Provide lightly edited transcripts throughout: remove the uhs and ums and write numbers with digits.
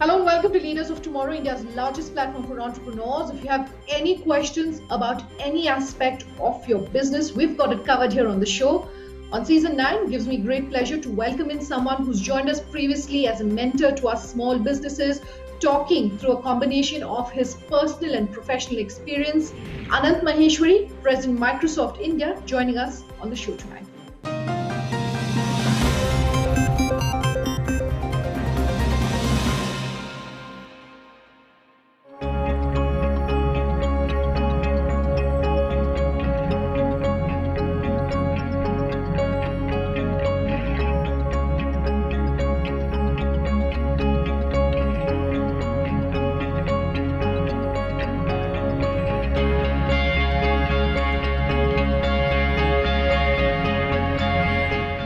Hello and welcome to Leaders of Tomorrow, India's largest platform for entrepreneurs. If you have any questions about any aspect of your business, we've got it covered here on the show. On season 9, it gives me great pleasure to welcome in someone who's joined us previously as a mentor to our small businesses, talking through a combination of his personal and professional experience. Anant Maheshwari, President Microsoft India, joining us on the show tonight.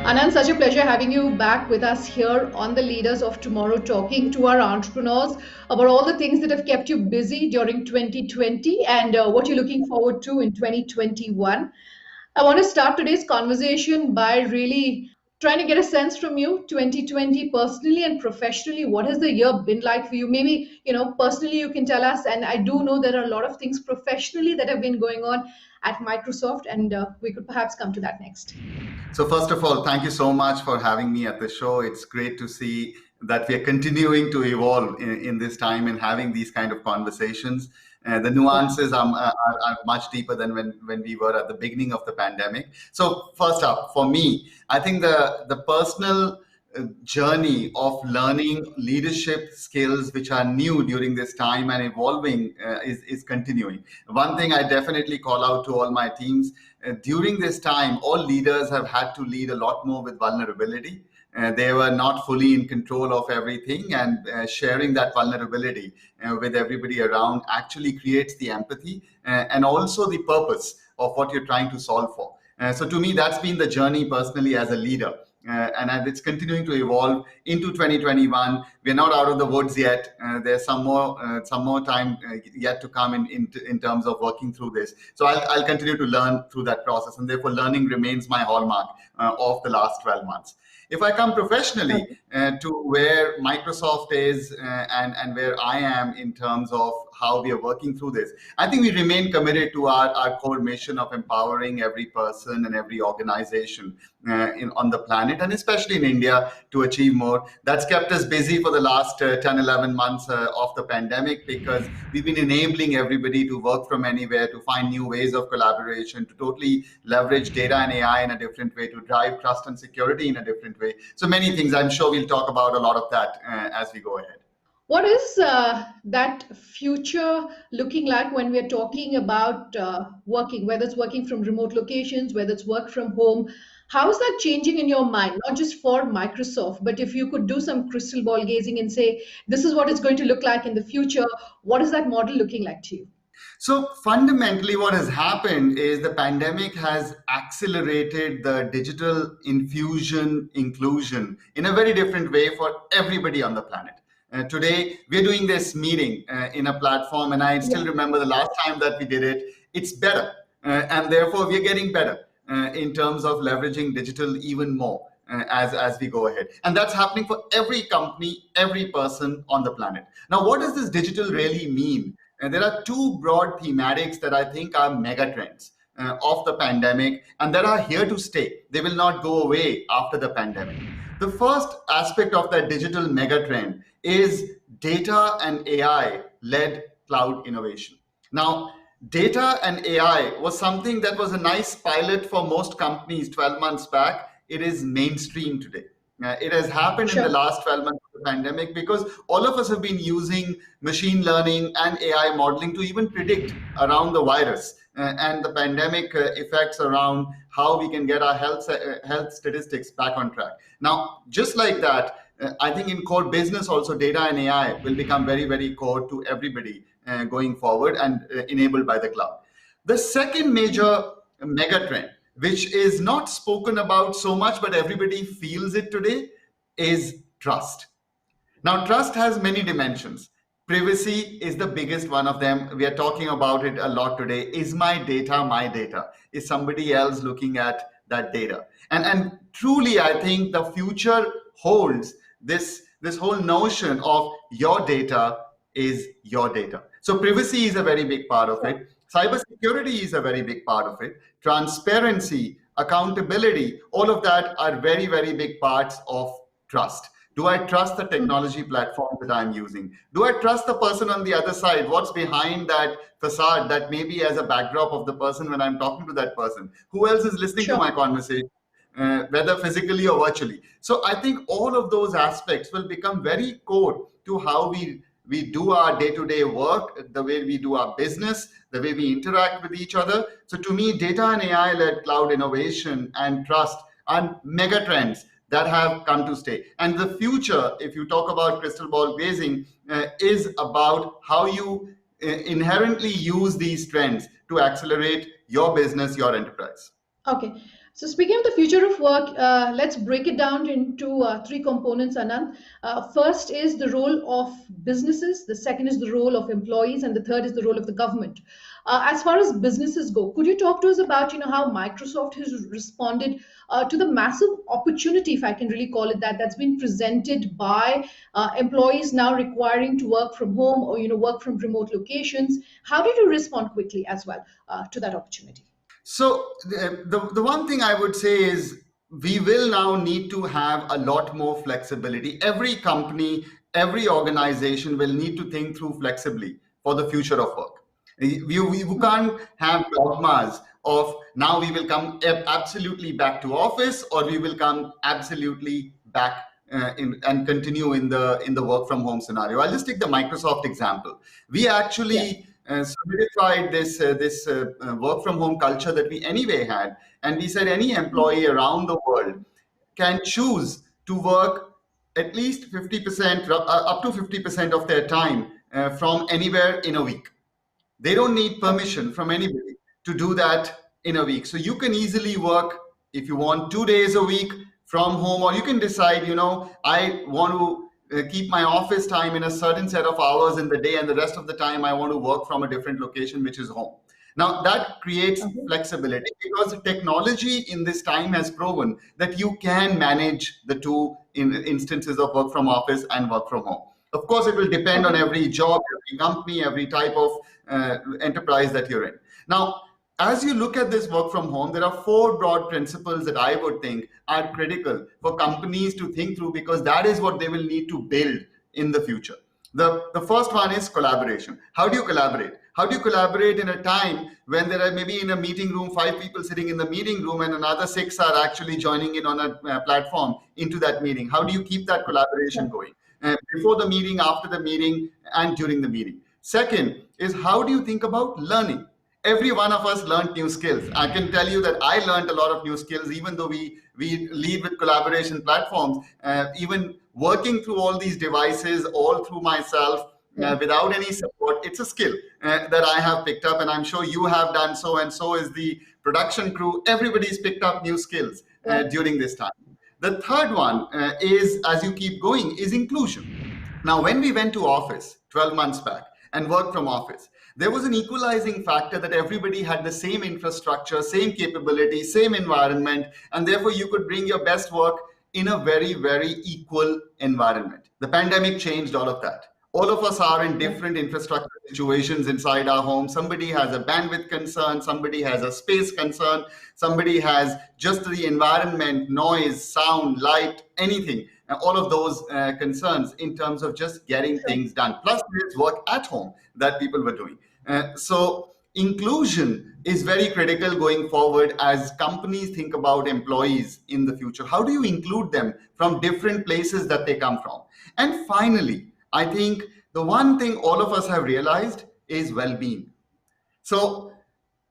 Anand, such a pleasure having you back with us here on the Leaders of Tomorrow, talking to our entrepreneurs about all the things that have kept you busy during 2020 and what you're looking forward to in 2021. I want to start today's conversation by really trying to get a sense from you, 2020, personally and professionally. What has the year been like for you? Maybe, personally you can tell us. And I do know there are a lot of things professionally that have been going on at Microsoft, and we could perhaps come to that next. So first of all, thank you so much for having me at the show. It's great to see that we are continuing to evolve in this time and having these kind of conversations. The nuances are much deeper than when we were at the beginning of the pandemic. So first up, for me, I think the personal journey of learning leadership skills which are new during this time and evolving is continuing. One thing I definitely call out to all my teams, during this time, all leaders have had to lead a lot more with vulnerability. They were not fully in control of everything, and sharing that vulnerability with everybody around actually creates the empathy and also the purpose of what you're trying to solve for. So to me, that's been the journey personally as a leader. And it's continuing to evolve into 2021. We're not out of the woods yet. There's some more time yet to come in terms of working through this. So I'll continue to learn through that process, and therefore learning remains my hallmark of the last 12 months. If I come professionally to where Microsoft is and where I am in terms of how we are working through this, I think we remain committed to our core mission of empowering every person and every organization on the planet, and especially in India, to achieve more. That's kept us busy for the last 10, 11 months of the pandemic, because we've been enabling everybody to work from anywhere, to find new ways of collaboration, to totally leverage data and AI in a different way, to drive trust and security in a different way. So many things. I'm sure we'll talk about a lot of that as we go ahead. What is that future looking like when we're talking about working, whether it's working from remote locations, whether it's work from home? How is that changing in your mind, not just for Microsoft, but if you could do some crystal ball gazing and say, this is what it's going to look like in the future, what is that model looking like to you? So fundamentally, what has happened is the pandemic has accelerated the digital inclusion in a very different way for everybody on the planet. Today, we're doing this meeting in a platform, and I still remember the last time that we did it. It's better, and therefore we're getting better in terms of leveraging digital even more as we go ahead. And that's happening for every company, every person on the planet. Now, what does this digital really mean? And there are two broad thematics that I think are megatrends of the pandemic, and that are here to stay. They will not go away after the pandemic. The first aspect of that digital megatrend is data and AI-led cloud innovation. Now, data and AI was something that was a nice pilot for most companies 12 months back. It is mainstream today. It has happened in the last 12 months of the pandemic, because all of us have been using machine learning and AI modeling to even predict around the virus and the pandemic effects around how we can get our health statistics back on track. Now, just like that, I think in core business also, data and AI will become very, very core to everybody going forward, and enabled by the cloud. The second major megatrend, which is not spoken about so much, but everybody feels it today, is trust. Now, trust has many dimensions. Privacy is the biggest one of them. We are talking about it a lot today. Is my data my data? Is somebody else looking at that data? And truly, I think the future holds this this whole notion of your data is your data. So privacy is a very big part of Sure. it. Cybersecurity is a very big part of it. Transparency, accountability, all of that are very, very big parts of trust. Do I trust the Mm. technology platform that I'm using? Do I trust the person on the other side? What's behind that facade that maybe as a backdrop of the person when I'm talking to that person? Who else is listening to Sure. my conversation? Whether physically or virtually. So I think all of those aspects will become very core to how we do our day-to-day work, the way we do our business, the way we interact with each other. So to me, data and AI-led cloud innovation and trust are mega trends that have come to stay. And the future, if you talk about crystal ball gazing, is about how you inherently use these trends to accelerate your business, your enterprise. Okay. So speaking of the future of work, let's break it down into three components, Anand. First is the role of businesses, the second is the role of employees, and the third is the role of the government. As far as businesses go, could you talk to us about how Microsoft has responded to the massive opportunity, if I can really call it that, that's been presented by employees now requiring to work from home or work from remote locations? How did you respond quickly as well to that opportunity? So the one thing I would say is we will now need to have a lot more flexibility. Every company, every organization will need to think through flexibly for the future of work. We can't have dogmas of now we will come absolutely back to office or we will come absolutely back and continue in the work from home scenario. I'll just take the Microsoft example. We Yes. actually solidified this work from home culture that we anyway had, and we said any employee around the world can choose to work at least 50%, up to 50% of their time from anywhere in a week. They don't need Okay. permission from anybody to do that in a week. So you can easily work if you want 2 days a week from home, or you can decide, I want to keep my office time in a certain set of hours in the day, and the rest of the time I want to work from a different location, which is home. Now that creates Okay. flexibility because technology in this time has proven that you can manage the two in instances of work from office and work from home. Of course, it will depend on Okay. every job, every company, every type of enterprise that you're in. Now, as you look at this work from home, there are four broad principles that I would think are critical for companies to think through because that is what they will need to build in the future. The first one is collaboration. How do you collaborate? How do you collaborate in a time when there are maybe in a meeting room, 5 people sitting in the meeting room and another 6 are actually joining in on a platform into that meeting? How do you keep that collaboration Sure. going? Before the meeting, after the meeting, and during the meeting. Second is how do you think about learning? Every one of us learned new skills. I can tell you that I learned a lot of new skills, even though we lead with collaboration platforms. Even working through all these devices, all through myself, Yeah. without any support, it's a skill that I have picked up, and I'm sure you have done so, and so is the production crew. Everybody's picked up new skills Right. during this time. The third one is, as you keep going, is inclusion. Now, when we went to office 12 months back and worked from office, there was an equalizing factor that everybody had the same infrastructure, same capability, same environment, and therefore you could bring your best work in a very, very equal environment. The pandemic changed all of that. All of us are in Yeah. different infrastructure situations inside our home. Somebody has a bandwidth concern, somebody has a space concern, somebody has just the environment, noise, sound, light, anything, all of those concerns in terms of just getting Sure. things done. Plus, there's work at home that people were doing. So, inclusion is very critical going forward as companies think about employees in the future. How do you include them from different places that they come from? And finally, I think the one thing all of us have realized is well being. So,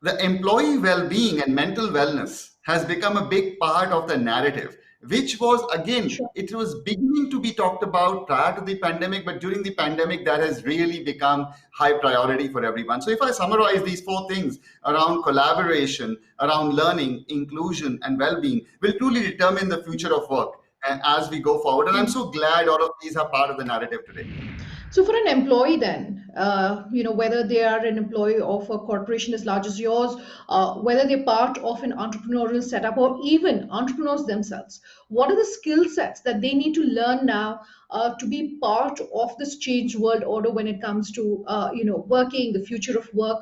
the employee well-being and mental wellness has become a big part of the narrative, which was again, Sure. it was beginning to be talked about prior to the pandemic, but during the pandemic that has really become high priority for everyone. So if I summarize these four things around collaboration, around learning, inclusion, and well-being will truly determine the future of work as we go forward, and I'm so glad all of these are part of the narrative today. So for an employee, then, whether they are an employee of a corporation as large as yours, whether they're part of an entrepreneurial setup, or even entrepreneurs themselves, what are the skill sets that they need to learn now to be part of this changed world order when it comes to, working, the future of work?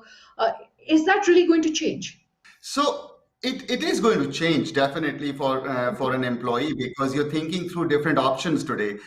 Is that really going to change? So it is going to change definitely for Okay. an employee because you're thinking through different options today.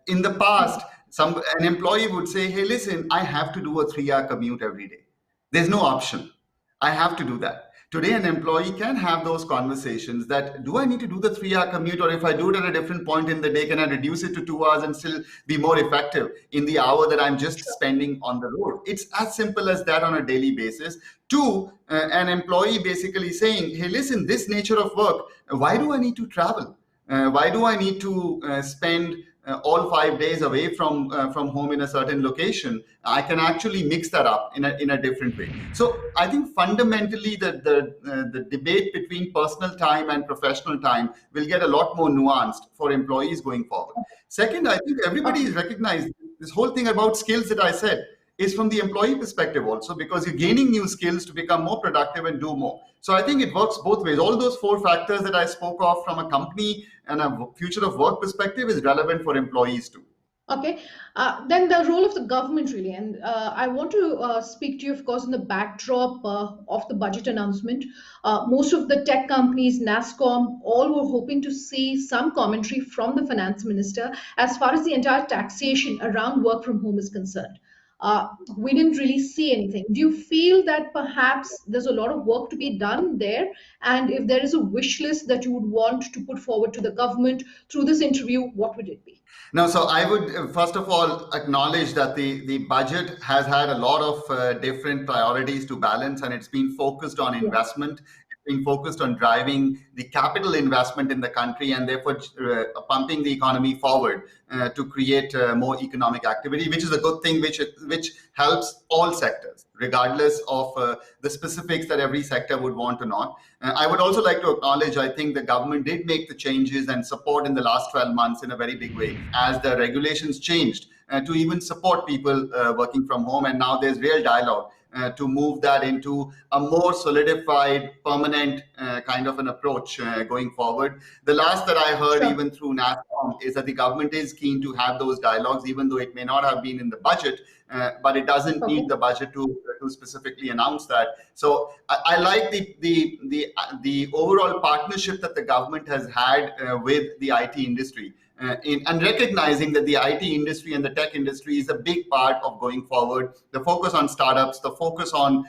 In the past, an employee would say, "Hey, listen, I have to do a 3 hour commute every day. There's no option. I have to do that." Today, an employee can have those conversations that do I need to do the 3 hour commute, or if I do it at a different point in the day, can I reduce it to 2 hours and still be more effective in the hour that I'm just Sure. spending on the road? It's as simple as that on a daily basis. Two, an employee basically saying, "Hey, listen, this nature of work, why do I need to travel? Why do I need to spend all 5 days away from home in a certain location? I can actually mix that up in a different way." So I think fundamentally the debate between personal time and professional time will get a lot more nuanced for employees going forward. Second, I think everybody Okay. is recognized this whole thing about skills that I said is from the employee perspective also, because you're gaining new skills to become more productive and do more. So I think it works both ways. All those four factors that I spoke of from a company and a future of work perspective is relevant for employees too. Okay, then the role of the government really, and I want to speak to you, of course, in the backdrop of the budget announcement. Most of the tech companies, NASCOM, all were hoping to see some commentary from the finance minister as far as the entire taxation around work from home is concerned. We didn't really see anything. Do you feel that perhaps there's a lot of work to be done there? And if there is a wish list that you would want to put forward to the government through this interview, what would it be? No, so I would first of all acknowledge that the budget has had a lot of different priorities to balance, and it's been focused on Yeah, investment. It's been focused on driving the capital investment in the country, and therefore pumping the economy forward to create more economic activity, which is a good thing, which helps all sectors, regardless of the specifics that every sector would want or not. I would also like to acknowledge, I think the government did make the changes and support in the last 12 months in a very big way as the regulations changed to even support people working from home. And now there's real dialogue to move that into a more solidified, permanent kind of an approach going forward. The last that I heard, sure. even through NASCOM, is that the government is keen to have those dialogues, even though it may not have been in the budget, but it doesn't Okay. need the budget to specifically announce that. So I like the overall partnership that the government has had with the IT industry. And recognizing that the IT industry and the tech industry is a big part of going forward. The focus on startups, the focus on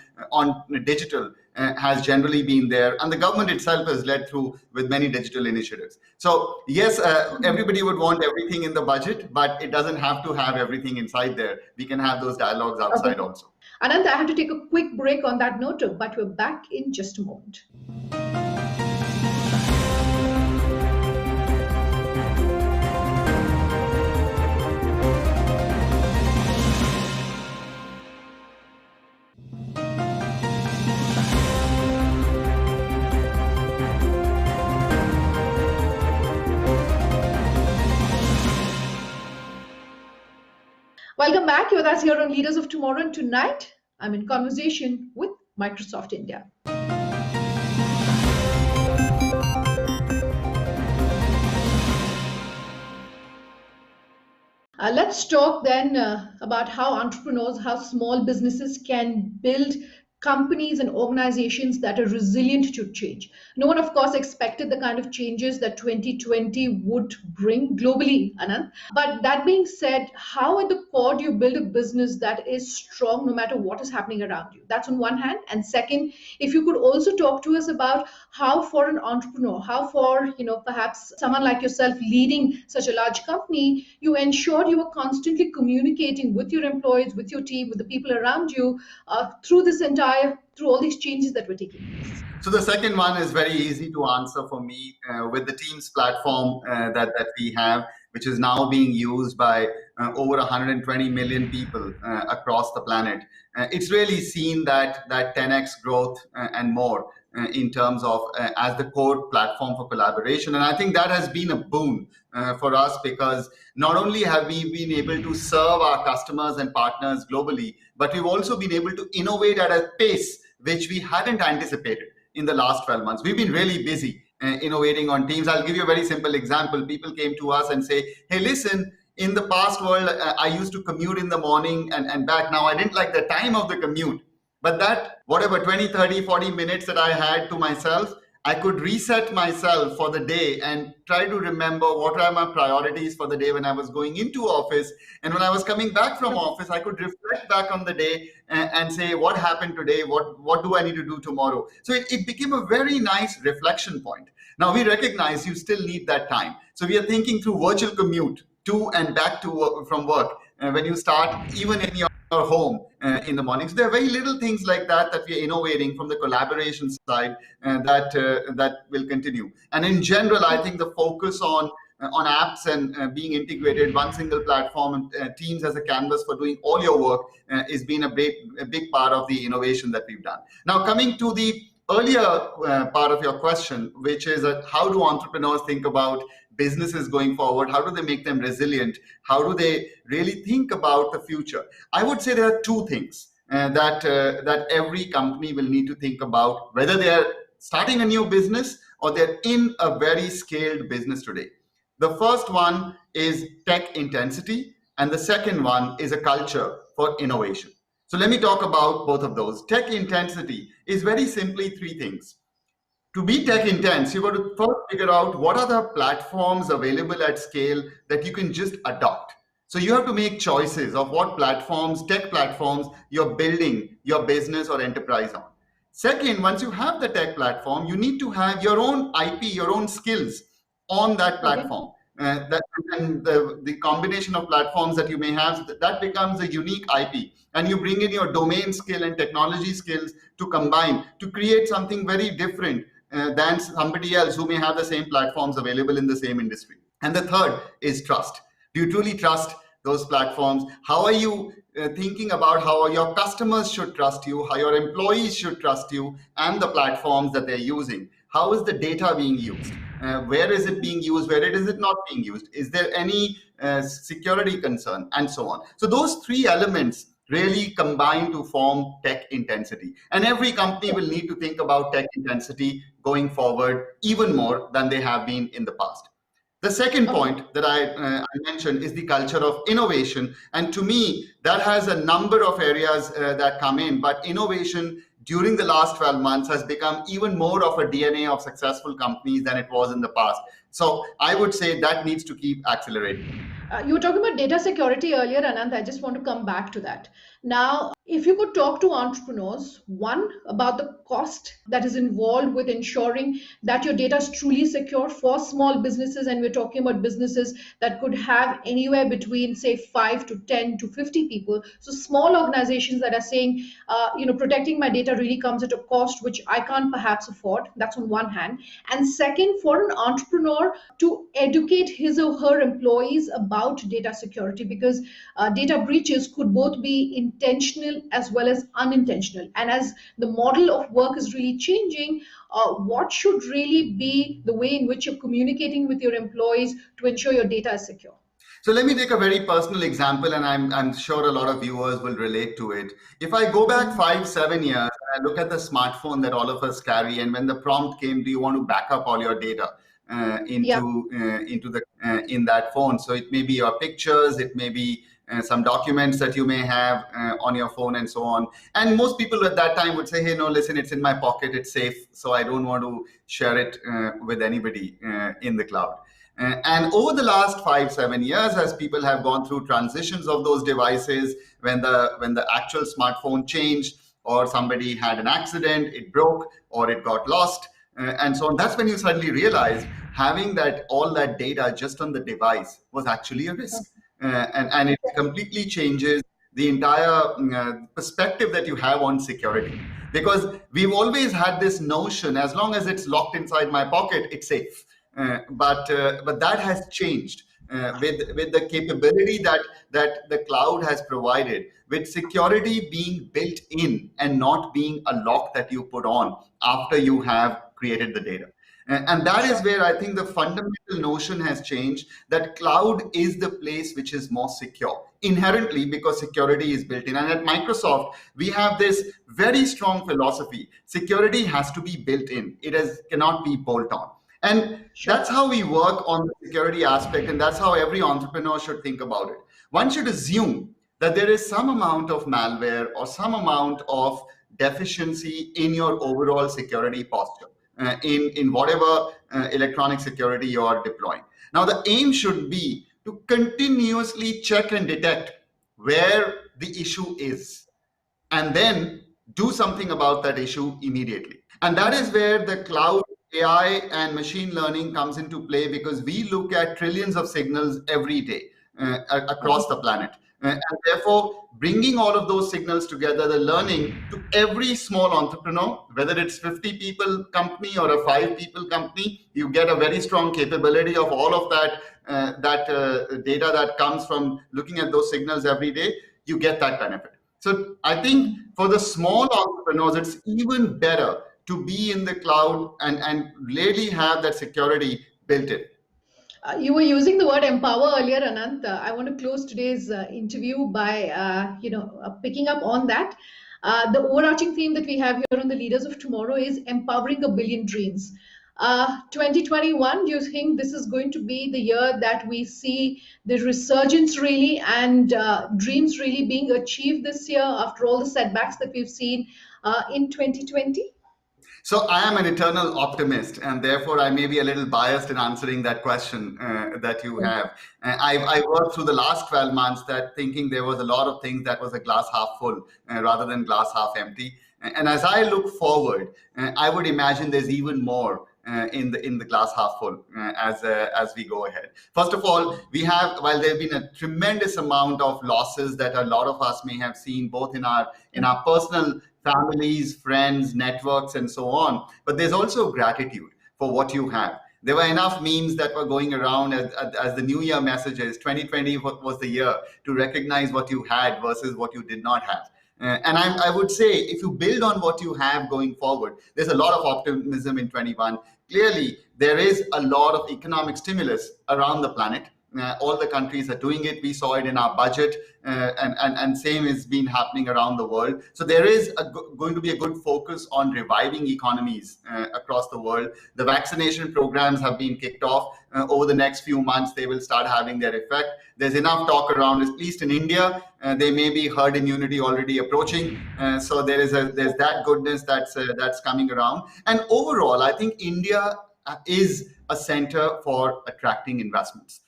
digital has generally been there, and the government itself has led through with many digital initiatives. So yes, everybody would want everything in the budget, but it doesn't have to have everything inside there. We can have those dialogues Okay. outside also. Anant, I have to take a quick break on that note, but we're back in just a moment. Welcome back. You're with us here on Leaders of Tomorrow, and tonight I'm in conversation with Microsoft India. Let's talk then about how entrepreneurs, how small businesses can build companies and organizations that are resilient to change. No one, of course, expected the kind of changes that 2020 would bring globally, Anand. But that being said, how at the core do you build a business that is strong no matter what is happening around you? That's on one hand. And second, if you could also talk to us about how for an entrepreneur, how for perhaps someone like yourself leading such a large company, you ensure you are constantly communicating with your employees, with your team, with the people around you through all these changes that were taking place. So the second one is very easy to answer for me with the Teams platform that we have, which is now being used by over 120 million people across the planet. It's really seen that 10x growth and more in terms of as the core platform for collaboration. And I think that has been a boon for us, because not only have we been able to serve our customers and partners globally, but we've also been able to innovate at a pace which we hadn't anticipated in the last 12 months. We've been really busy innovating on Teams. I'll give you a very simple example. People came to us and say, hey, listen, in the past world, I used to commute in the morning and back. Now, I didn't like the time of the commute, but that whatever 20, 30, 40 minutes that I had to myself, I could reset myself for the day and try to remember what are my priorities for the day when I was going into office. And when I was coming back from office, I could reflect back on the day and say, what happened today? What do I need to do tomorrow? So it became a very nice reflection point. Now we recognize you still need that time. So we are thinking through virtual commute to and back to work, from work. When you start even in your home in the morning. So there are very little things like that that we are innovating from the collaboration side that will continue. And in general, I think the focus on apps and being integrated, one single platform, and Teams as a canvas for doing all your work has been a big part of the innovation that we've done. Now, coming to the earlier part of your question, which is how do entrepreneurs think about businesses going forward? How do they make them resilient? How do they really think about the future? I would say there are two things that every company will need to think about, whether they are starting a new business or they're in a very scaled business today. The first one is tech intensity, and the second one is a culture for innovation. So let me talk about both of those. Tech intensity is very simply three things. To be tech intense, you've got to first figure out what are the platforms available at scale that you can just adopt. So you have to make choices of what platforms, tech platforms, you're building your business or enterprise on. Second, once you have the tech platform, you need to have your own IP, your own skills on that platform. And the combination of platforms that you may have, that becomes a unique IP. And you bring in your domain skill and technology skills to combine to create something very different than somebody else who may have the same platforms available in the same industry. And the third is trust. Do you truly trust those platforms? How are you thinking about how your customers should trust you, how your employees should trust you, and the platforms that they're using? How is the data being used? Where is it being used? Where is it not being used? Is there any security concern? And so on. So those three elements really combine to form tech intensity. And every company will need to think about tech intensity going forward even more than they have been in the past. The second point that I mentioned is the culture of innovation. And to me, that has a number of areas that come in, but innovation during the last 12 months has become even more of a DNA of successful companies than it was in the past. So I would say that needs to keep accelerating. You were talking about data security earlier, Anant. I just want to come back to that. Now, if you could talk to entrepreneurs, one, about the cost that is involved with ensuring that your data is truly secure for small businesses, and we're talking about businesses that could have anywhere between, say, 5 to 10 to 50 people. So small organizations that are saying, protecting my data really comes at a cost which I can't perhaps afford. That's on one hand. And second, for an entrepreneur to educate his or her employees about data security, because data breaches could both be intentional as well as unintentional. And as the model of work is really changing, what should really be the way in which you're communicating with your employees to ensure your data is secure? So let me take a very personal example, and I'm sure a lot of viewers will relate to it. If I go back 5, 7 years, and I look at the smartphone that all of us carry, and when the prompt came, do you want to back up all your data in that phone? So it may be your pictures, it may be some documents that you may have on your phone and so on. And most people at that time would say, hey, no, listen, it's in my pocket, it's safe, so I don't want to share it with anybody in the cloud. And over the last 5, 7 years, as people have gone through transitions of those devices, when the actual smartphone changed, or somebody had an accident, it broke, or it got lost, and so on, that's when you suddenly realize having all that data just on the device was actually a risk. And it completely changes the entire perspective that you have on security. Because we've always had this notion, as long as it's locked inside my pocket, it's safe. But that has changed with the capability that the cloud has provided, with security being built in and not being a lock that you put on after you have created the data. And that is Sure. where I think the fundamental notion has changed, that cloud is the place which is more secure inherently because security is built in. And at Microsoft, we have this very strong philosophy. Security has to be built in. Cannot be bolt on. And Sure. that's how we work on the security aspect. And that's how every entrepreneur should think about it. One should assume that there is some amount of malware or some amount of deficiency in your overall security posture, in whatever electronic security you are deploying. Now, the aim should be to continuously check and detect where the issue is, and then do something about that issue immediately. And that is where the cloud, AI, and machine learning comes into play, because we look at trillions of signals every day across the planet. And therefore, bringing all of those signals together, the learning to every small entrepreneur, whether it's 50 people company or a 5 people company, you get a very strong capability of all of that data that comes from looking at those signals every day. You get that benefit. So I think for the small entrepreneurs, it's even better to be in the cloud and really have that security built in. You were using the word empower earlier, Anant. I want to close today's interview by, picking up on that. The overarching theme that we have here on the Leaders of Tomorrow is empowering a billion dreams. 2021, do you think this is going to be the year that we see the resurgence really and dreams really being achieved this year after all the setbacks that we've seen in 2020? So I am an eternal optimist, and therefore I may be a little biased in answering that question that you have. I worked through the last 12 months that thinking there was a lot of things that was a glass half full rather than glass half empty. And as I look forward, I would imagine there's even more in the glass half full as we go ahead. First of all, we have, while there have been a tremendous amount of losses that a lot of us may have seen, both in our personal families, friends, networks, and so on. But there's also gratitude for what you have. There were enough memes that were going around as the New Year messages. 2020 was the year to recognize what you had versus what you did not have. And I would say, if you build on what you have going forward, there's a lot of optimism in 21. Clearly, there is a lot of economic stimulus around the planet. All the countries are doing it. We saw it in our budget, and same has been happening around the world. So there is going to be a good focus on reviving economies across the world. The vaccination programs have been kicked off. Over the next few months, they will start having their effect. There's enough talk around, at least in India, there may be herd immunity already approaching. So there's that goodness that's coming around. And overall, I think India is a center for attracting investments.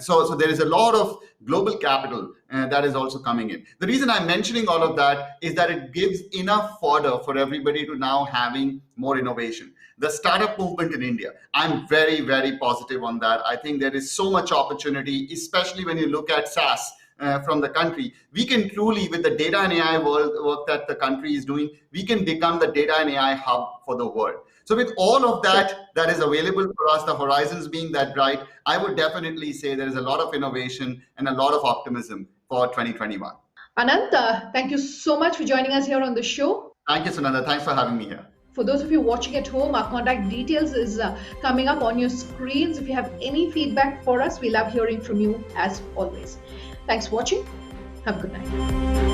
So there is a lot of global capital that is also coming in. The reason I'm mentioning all of that is that it gives enough fodder for everybody to now having more innovation. The startup movement in India, I'm very, very positive on that. I think there is so much opportunity, especially when you look at SaaS from the country. We can truly, with the data and AI work that the country is doing, we can become the data and AI hub for the world. So with all of that is available for us, the horizons being that bright, I would definitely say there is a lot of innovation and a lot of optimism for 2021. Anant, thank you so much for joining us here on the show. Thank you, Sunanda. Thanks for having me here. For those of you watching at home, our contact details is coming up on your screens. If you have any feedback for us, we love hearing from you as always. Thanks for watching. Have a good night.